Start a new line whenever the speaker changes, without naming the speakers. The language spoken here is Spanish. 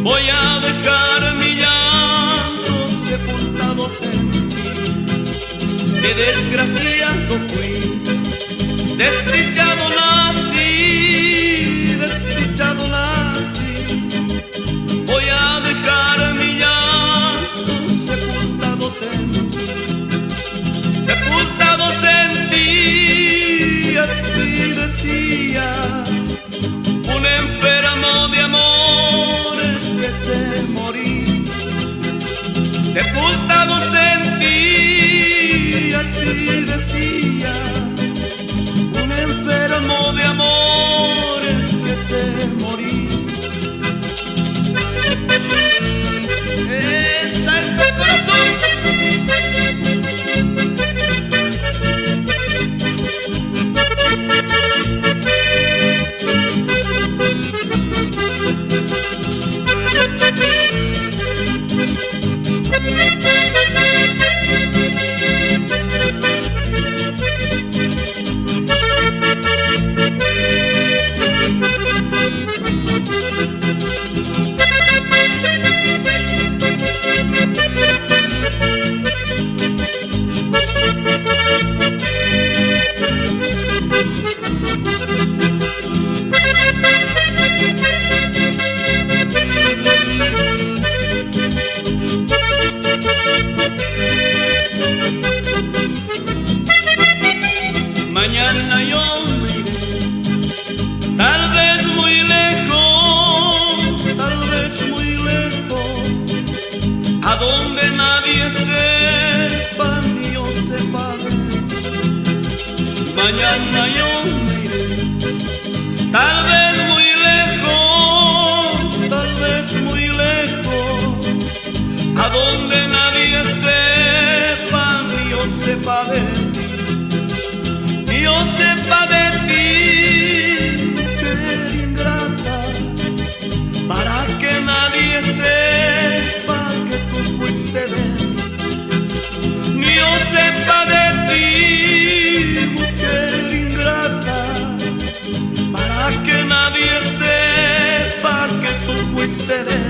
Voy a dejar mi llanto sepultados en ti. Qué desgraciado fui, desdichado nací, desdichado nací. Voy a dejar mi llanto sepultados en ti, sepultados en ti. Así decía un enfermo de amores que se moría, sepultados en ti. Así decía un enfermo de amores que se moría. Esa es el corazón. Mañana yo me iré, tal vez muy lejos, tal vez muy lejos, a donde nadie sepa ni yo sepa de él. Mañana yo me iré, tal vez muy lejos, tal vez muy lejos, a donde nadie sepa ni yo sepa de él. Yo sepa de ti, mujer ingrata, para que nadie sepa que tú fuiste de mí. Yo sepa de ti, mujer ingrata, para que nadie sepa que tú fuiste de mí.